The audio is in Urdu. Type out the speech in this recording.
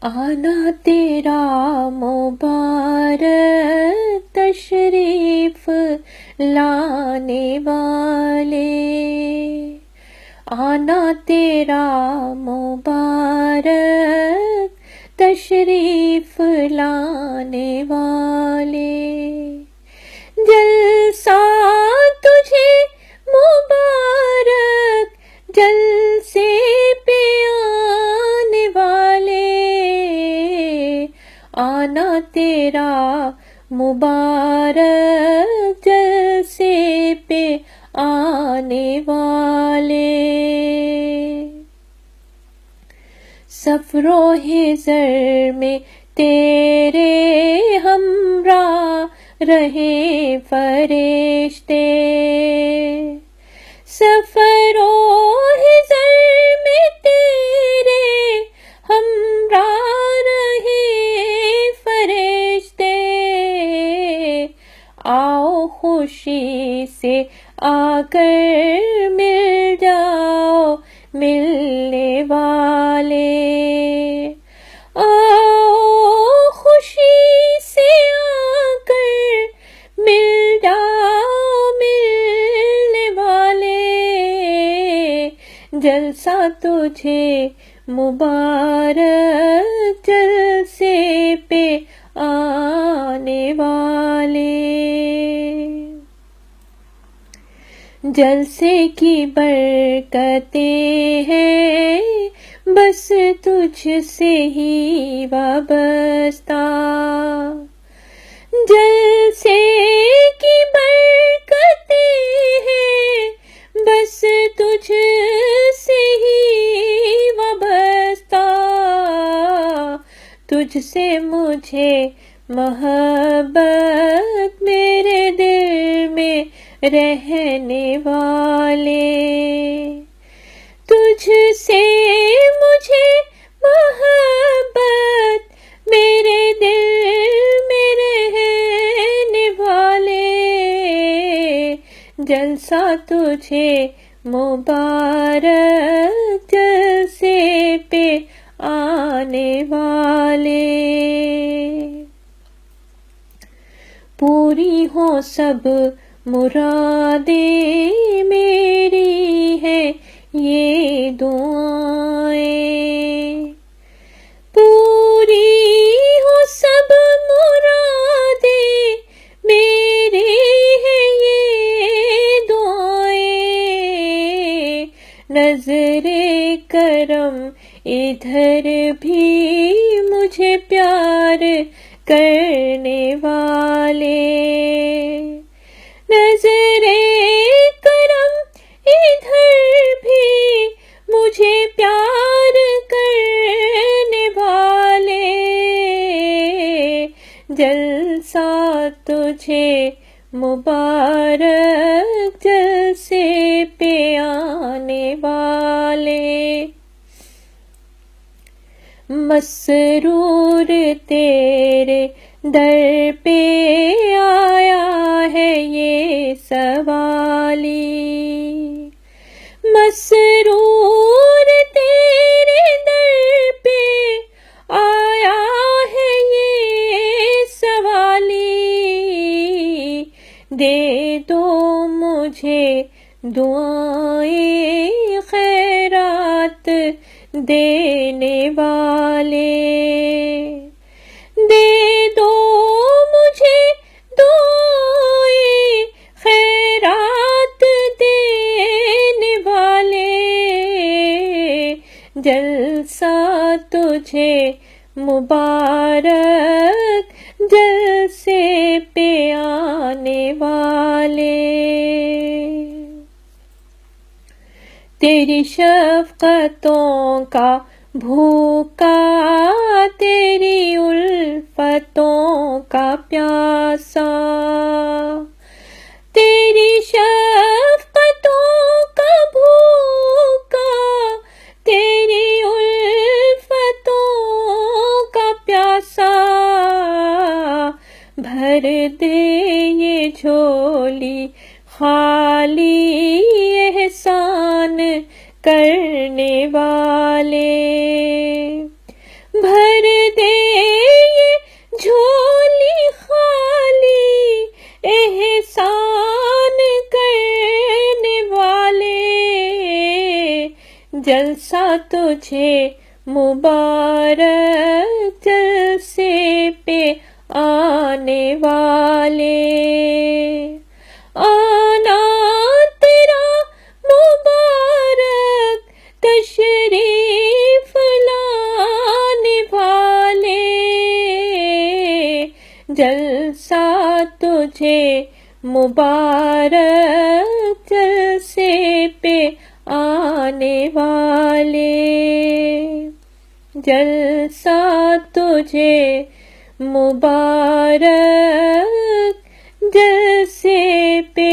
آنا تیرا مبارک تشریف لانے والے، آنا تیرا مبارک تشریف لانے والے، جلسہ تجھے مبارک جلسے پہ آنے والے، آنا تیرا مبارک جلسے پہ آنے والے، سفر و حضر میں تیرے ہمراہ رہے فرشتے، سفر و حضر میں تیرے ہمراہ رہے فرشتے، آؤ خوشی سے آ کر مل جاؤ ملنے والے، آؤ خوشی سے آ کر مل جاؤ ملنے والے، جلسہ تجھے مبارک جلسے پہ آنے والے، جلسے کی برکتیں ہیں بس تجھ سے ہی وابستہ، جلسے کی برکتیں ہیں بس تجھ سے ہی وابستہ، تجھ سے مجھے محبت میرے دل میں رہنے والے، تجھ سے مجھے محبت میرے دل میں رہنے والے، جلسہ تجھے مبارک جلسے پہ آنے والے، پوری ہو سب مرادیں میری ہیں یہ دعائیں، پوری ہو سب مرادیں میری ہیں یہ دعائیں، نظر کرم ادھر بھی مجھے پیار کرنے والے، نظر کرم ادھر بھی مجھے پیار کرنے والے، جلسہ تجھے مبارک جلسے پہ آنے والے، مسرور تیرے در پہ آیا ہے یہ سوالی، مسرور تیرے در پہ آیا ہے یہ سوالی، دے دو مجھے دعائیں خیرات دینے والے، دے دو مجھے دعائیں خیرات دینے والے، جلسہ تجھے مبارک جلسے پہ آنے والے، تیری شفقتوں کا بھوکا تیری الفتوں کا پیاسا، تیری شفقتوں کا بھوکا تیری الفتوں کا پیاسا، بھر دے یہ جھولی خالی احسان کرنے والے، بھر جلسہ تجھے مبارک جلسے پہ آنے والے، آنا تیرا مبارک تشریف لانے والے، جلسہ تجھے مبارک جلسے پہ آنے والے، جلسہ تجھے مبارک جلسے پہ